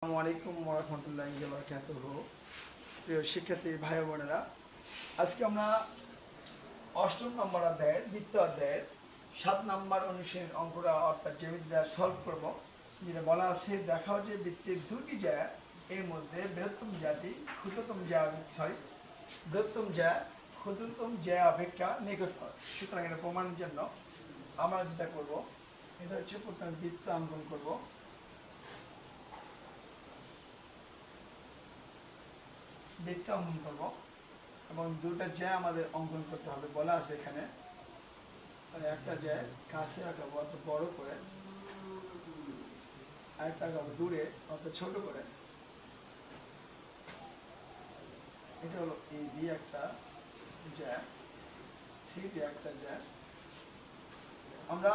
আসসালামু আলাইকুম ওয়া রাহমাতুল্লাহি ওয়া বারাকাতুহু। প্রিয় শিক্ষার্থী ভাই বোনেরা, আজকে আমরা অষ্টম নম্বর অধ্যায়ের বৃত্ত অধ্যায়ের 7 নম্বর অনুশীলন অঙ্কটা অর্থাৎ জ্যামিতিটা সলভ করব। যেটা বলা আছে, দেখাও যে বৃত্তের দুটি জ্যা এর মধ্যে বৃহত্তম জ্যাটি ক্ষুদ্রতম জ্যা অপেক্ষা নিকটতর। সুতরাং এটা প্রমাণের জন্য আমরা যেটা করব, এটা হচ্ছে প্রথমে বৃত্ত অঙ্কন করব। বৃত্ত অঙ্কন করব এবং দুটা জ্যা আমাদের অঙ্কন করতে হবে বলা আছে এখানে। তাহলে একটা জ্যা কাছে আঁকাবো অর্থাৎ বড় করে, আরেকটা আঁকাবো দূরে অর্থাৎ ছোট করে। এটা হলো এ বি একটা জ্যা, সি ডি একটা জ্যা। আমরা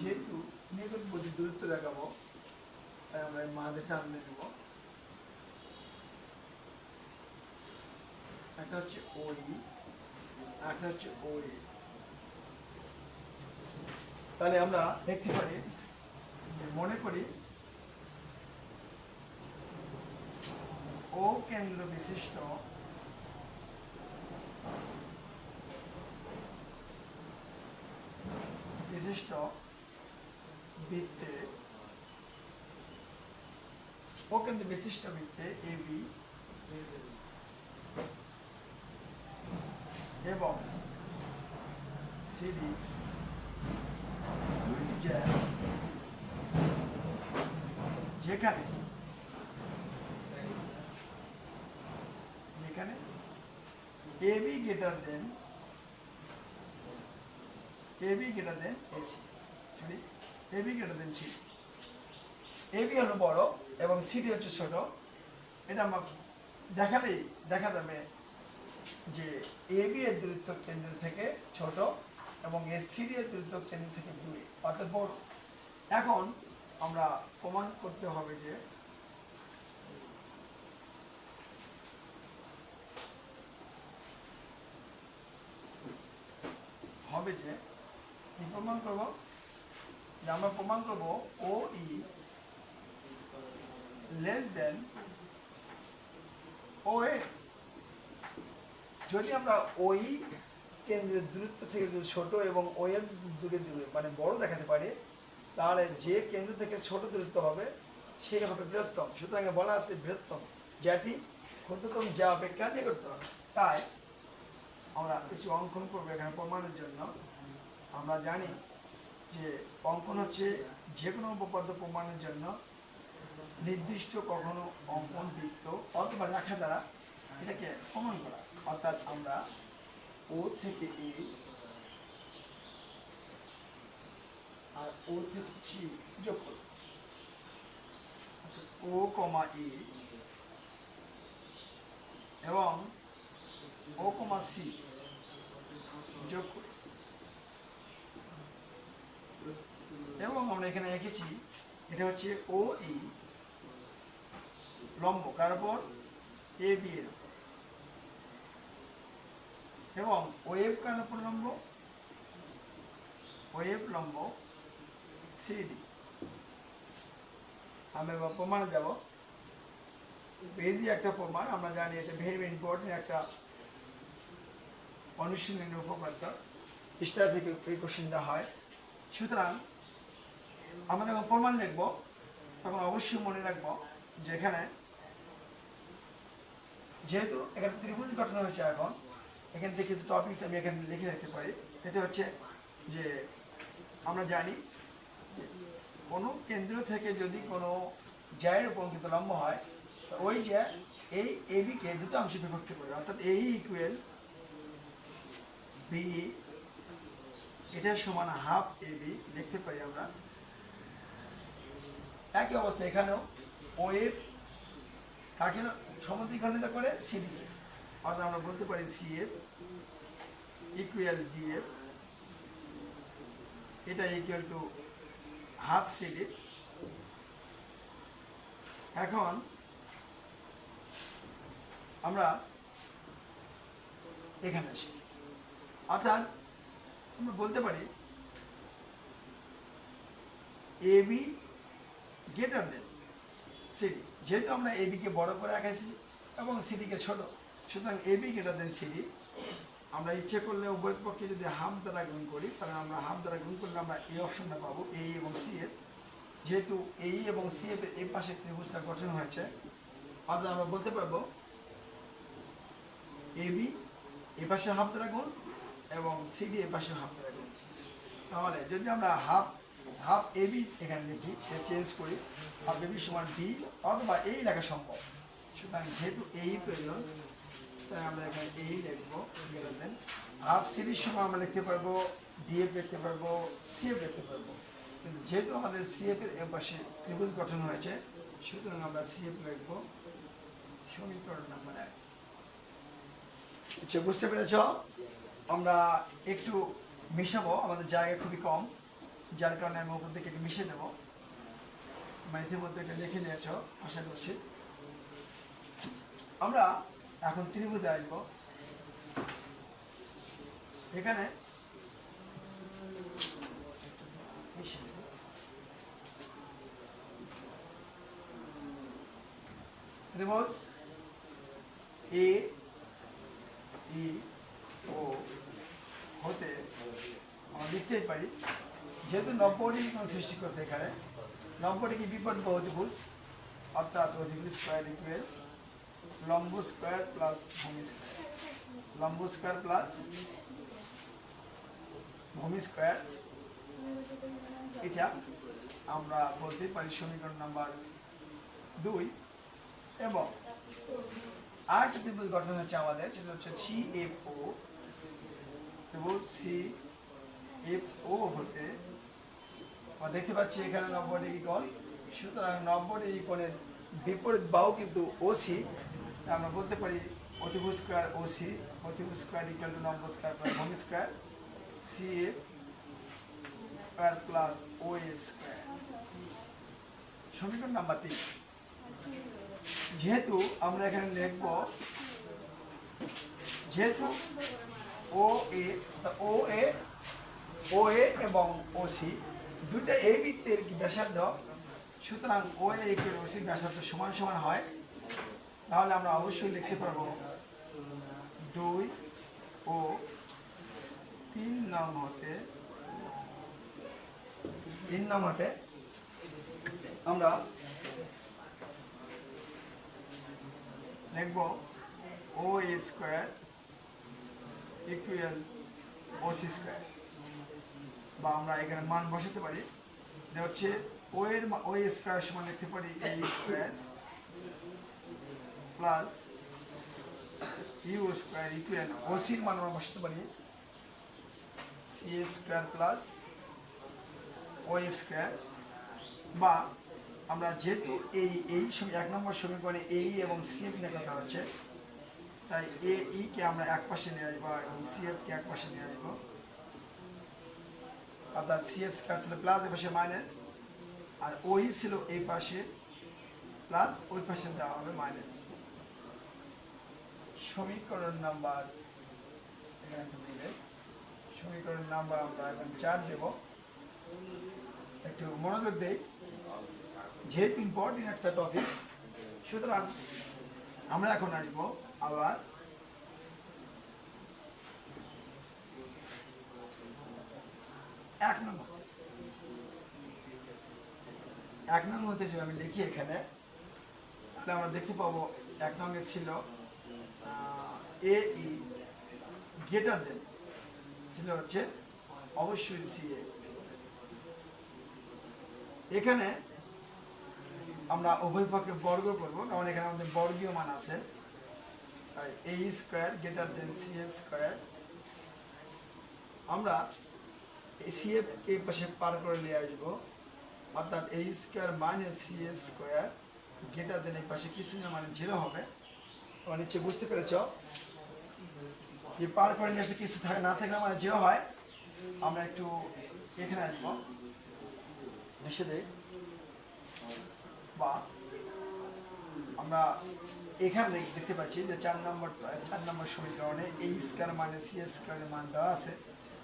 যেহেতু নিকটবর্তী দূরত্ব দেখাবো, তাই আমরা এই মাঝে টানলে নেব। একটা হচ্ছে ওই, একটা হচ্ছে ওই। তাহলে আমরা দেখতে পারি, মনে করি ও কেন্দ্র বিশিষ্ট বৃত্তে ও কেন্দ্র বিশিষ্ট বৃত্তে এ বি এবং সিডি দুইটি জ্যা যেখানে A B greater than AC, sorry A B greater than C. A B হলো বড় এবং সিডি হচ্ছে ছোট। এটা আমরা দেখালেই দেখা যাবে যে এ বি এর দূরত্ব কেন্দ্র থেকে ছোট এবং সিডি এর দূরত্ব কেন্দ্র থেকে দূরে অর্থাৎ বড়। এখন আমরা প্রমাণ করতে হবে যে কি প্রমাণ করব, যে আমরা প্রমাণ করব ও ই লেস দেন ও এ। যদি আমরা ওই কেন্দ্রের দূরত্ব থেকে যদি ছোট এবং ও এর দূরে মানে বড় দেখাতে পারি, তাহলে যে কেন্দ্র থেকে ছোট দূরত্ব হবে সেই হবে বৃহত্তম। সুতরাং বলা আছে বৃহত্তম জ্যাটি ক্ষুদ্রতম জ্যা অপেক্ষা নিকটতর। তাই আমরা কিছু অঙ্কন করবো এখানে প্রমাণের জন্য। আমরা জানি যে অঙ্কন হচ্ছে যে কোনো উপপাদ্য প্রমাণের জন্য নির্দিষ্ট কখনো অঙ্কন বৃত্ত অথবা রেখা দ্বারা এটাকে প্রমাণ করা। অর্থাৎ আমরা ও থেকে এ আর ও থেকে সি যোগ করব, ও কমা এ এবং ও কমা সি যোগ করি। এবং আমরা এখানে এঁকেছি, এটা হচ্ছে ও ই লম্ব কার উপর, এ বি এর উপর, এবং ওয়েভ কার উপর লম্ব, ওয়েভ লম্ব সিডি। আমি এবার প্রমাণে যাব। বেজি একটা প্রমাণ, আমরা জানি এটা ভেরি ইম্পর্টেন্ট একটা অনুশীলনের উপপাদ্য। স্টার থেকে এই কোশ্চেনটা হয়। সুতরাং আমরা যখন প্রমাণ লিখব তখন অবশ্যই মনে রাখবো যে যেহেতু এখানে ত্রিভুজ গঠন হয়েছে, এখন এখান থেকে কিছু টপিকস আমি এখানে লিখে রাখতে পারি। এটা হচ্ছে যে আমরা জানি যে কোনো কেন্দ্র থেকে যদি কোনো জ্যায়ের উপর অঙ্কিত লম্ব হয়, তো ওই জ্যা এই এ বিকে দুটো অংশে বিভক্ত করে, অর্থাৎ এই ইকুয়াল বি, এটা সমান হাফ এ বি লিখতে পারি আমরা। একই অবস্থা এখানেও ওয়েভ কাকে সমদ্বিখণ্ডিত করে, সিডিকে। অর্থাৎ আমরা বলতে পারি সিএফ ইকুয়াল ডিএফ, এটা ইকুয়াল টু হাফ সিডি। এখন আমরা এখানে আসি, অর্থাৎ আমরা বলতে পারি এ বি গ্রেটার দেন সিডি। যেহেতু আমরা এবিকে বড় করে আঁকাইছি এবং সিডিকে ছোট, সুতরাং এবি গ্রেটার দেন সিডি। আমরা ইচ্ছে করলে উভয় পক্ষে যদি হাফ দ্বারা গুণ করি, তাহলে আমরা হাফ দ্বারা গুণ করলে আমরা এই অপশনটা পাবো, এ এবং সি এফ। যেহেতু এই এবং সি এফ এই পাশে ত্রিভুজটা গঠন হয়েছে, অর্থাৎ আমরা বলতে পারবো এবি এ পাশে হাফ দ্বারা গুণ এবং সিডি এ পাশে হাফ দ্বারা গুণ। তাহলে যদি আমরা হাফ হাফ এবি এখানে লিখি, চেঞ্জ করি, হাফ এবি সমান বি, অথবা এই লেখা সম্ভব। সুতরাং যেহেতু এই প্রয়োজন, তাই আমরা এখানে এই লিখবো। হাফ সিডির সময় আমরা লিখতে পারবো ডিএফ লিখতে পারবো, সিএফ লিখতে পারবো, কিন্তু যেহেতু আমাদের সিএফ এর পাশে ত্রিভুজ গঠন হয়েছে, সুতরাং আমরা সিএফ লিখবো সমীকরণ নাম্বার 1। আচ্ছা, বুঝতে পেরেছ? আমরা একটু মিশাবো, আমাদের জায়গা খুবই কম, যার কারণে আমি উপর থেকে একটু মিশিয়ে দেবো। মানে ইতিমধ্যে এটা লিখে নিয়েছ আশা করছি। আমরা এখন ত্রিভুজে আসবো। এখানে ত্রিভুজ এ ই ও হতে আমরা লিখতেই পারি, যেহেতু 90 ডিগ্রি কোণ সৃষ্টি করছে এখানে, 90 ডিগ্রি বিপরীত অধিভুজ, অর্থাৎ অধিভুজ স্কোয়ার ইকুয়াল লম্ব স্কোয়ার প্লাস ভূমি স্কোয়ার। লম্ব স্কোয়ার প্লাস ভূমি স্কোয়ার, এটা আমরা বলতে পারি সমীকরণ নাম্বার 2। এবং আরেকটা ত্রিভুজ গঠন হচ্ছে আমাদের, সেটা হচ্ছে সিএফও। ত্রিভুজ সিএফও হতে আমরা দেখতে পাচ্ছি এখানে 90 ডিগ্রি কোণ, সুতরাং 90 ডিগ্রি কোণের বিপরীত বাহু কিন্তু ওসি। আমরা বলতে পারি অতিভুজ স্কোয়ার ওসি, অতিভুজ স্কোয়ার ইকুয়াল টু লম্ব স্কোয়ার প্লাস ভূমি square, CF square plus of square. সমীকরণ নাম্বার 3। যেহেতু আমরা এখানে লিখব, যেহেতু ও এ এবং ওসি দুইটা এই বৃত্তের ব্যাসার্ধ, সুতরাং ও এ এর ওসি ব্যাসার্ধ সমান সমান হয়, তাহলে আমরা অবশ্যই লিখতে পারবো 2 ও 3 নং হতে আমরা লিখব ও এ স্কোয়ার ইকুয়াল ওসি স্কোয়ার, বা আমরা এখানে মান বসাতে পারি। এটা হচ্ছে ও এ স্কোয়ার সমান লিখতে পারি A square plus U square equal ওসির মান আমরা বসাতে পারি C F square plus O F square. বা আমরা যেহেতু এই 1 নম্বর সমীকরণে এই এবং সিএফ নিয়ে কথা হচ্ছে, তাই এ কে আমরা এক পাশে নিয়ে আসবো এবং সিএফ কে এক পাশে নিয়ে আসবো, অর্থাৎ সিএফ স্কোয়ার ছিল প্লাস এই পাশে মাইনাস, আর ওই ছিল এই পাশে প্লাস, ওই পাশে দেওয়া হবে মাইনাস। সমীকরণ নাম্বার সমীকরণ নাম্বার আমরা এখন 4 দেব। একটু মনোযোগ দেই, যেহেতু ইম্পর্টেন্ট একটা টপিক, সুতরাং আমরা এখন আসবো আবার 1 নম্বর। 1 নম্বর হতে যদি আমি লিখি এখানে, তাহলে আমরা দেখতে পাবো 1 নম্বরে ছিল এ ই গ্রেটার দেন ছিল হচ্ছে অবশ্যই সিএ। এখানে আমরা উভয় পক্ষে বর্গ করবো, কারণ এখানে আমাদের বর্গীয় মান আছে, তাই A square greater than CF square. আমরা সিএফ এই পাশে পার করে নিয়ে আসবো, অর্থাৎ A square minus CF square greater than এই পাশে কিছু না মানে 0 হবে। তোমার নিশ্চয় বুঝতে পেরেছ যে পার করে নিয়ে আসলে কিছু থাকে না থাকলে মানে 0 হয়। আমরা একটু এখানে আসবো, এসে দেই, বা আমরা এখানে দেখতে পাচ্ছি যে 4 নম্বর সমীকরণে এ স্কোয়ার মাইনাস সি স্কোয়ারের মান দেওয়া আছে,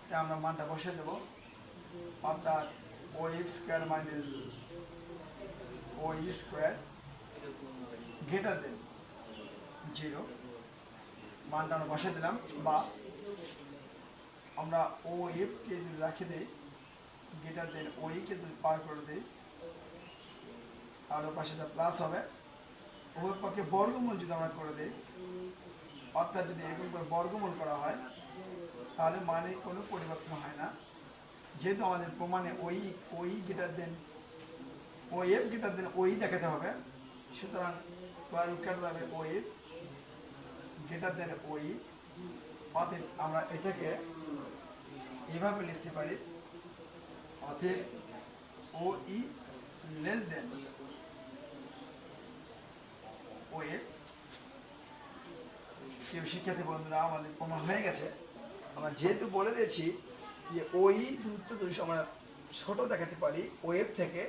তাই আমরা মানটা বসে দেবো, অর্থাৎ ও এক্স স্কোয়ার মাইনাস ও ই স্কোয়ার গ্রেটার দেন 0 মানটা আমরা বসে দিলাম, বা আমরা ও এফকে যদি রাখে দিই গ্রেটার দেন ওইকে যদি পার করে দিই তাহলে পাশে প্লাস হবে। উভয় পক্ষে বর্গমূল যদি আমরা করে দিই, অর্থাৎ যদি এরকম করে বর্গমূল করা হয় তাহলে মানে কোনো পরিবর্তন হয় না, যেহেতু আমাদের প্রমাণে ওই গ্রেটার দেন ও এফ গ্রেটার দেন ওই দেখাতে হবে, সুতরাং স্কোয়ার রুট কাটা যাবে ও এফ গ্রেটার দেন ওই। অতএব আমরা এটাকে এভাবে লিখতে পারি, অতএব ও ই লেস দেন ও এফ। কেউ শিক্ষার্থী বন্ধুরা আমাদের প্রমাণ হয়ে গেছে, আমরা যেহেতু বলে দিয়েছি যে ওই দূরত্ব যদি আমরা ছোট দেখাতে পারি ও এফ থেকে,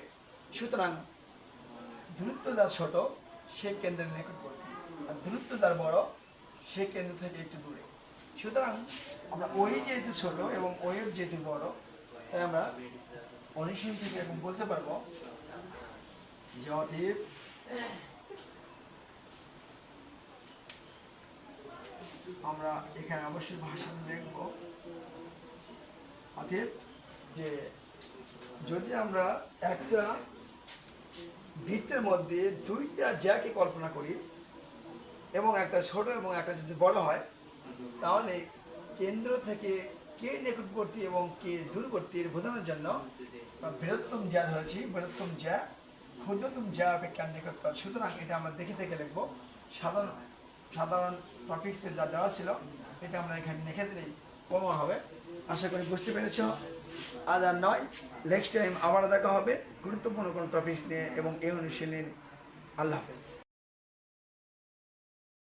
সুতরাং দূরত্ব যার ছোট সে কেন্দ্রের নিকটবর্তী, আর দূরত্ব যার বড় সে কেন্দ্র থেকে একটু দূরে। সুতরাং আমরা ওই যেহেতু ছোট এবং ও এফ যেহেতু বড়, তাই আমরা অনুশীলন থেকে এখন বলতে পারবো যে অতএব আমরা এখানে অবশ্যই ভাষা লিখব। অতএব যে যদি আমরা একটা বৃত্তের মধ্যে দুইটা জ্যাকে কল্পনা করি এবং একটা ছোট এবং একটা যদি বড় হয়, তাহলে কেন্দ্র থেকে কে নিকটবর্তী এবং কে দূরবর্তী এর বোঝানোর জন্য বৃহত্তম জ্যা ধরেছি, বৃহত্তম জ্যা ক্ষুদ্রতম জ্যা অপেক্ষা নিকটতর। সুতরাং এটা আমরা দেখে থেকে লিখবো। সাধারণ টপিক্সে যা দেওয়া ছিল এটা আমরা এখানে লিখে দিলেই প্রমাণ হবে। আশা করি বুঝতে পেরেছ। আজ আর নয়, নেক্সট টাইম আবার দেখা হবে গুরুত্বপূর্ণ কোনো টপিক্স নিয়ে এবং এই অনুশীলন নিয়ে। আল্লাহ হাফেজ।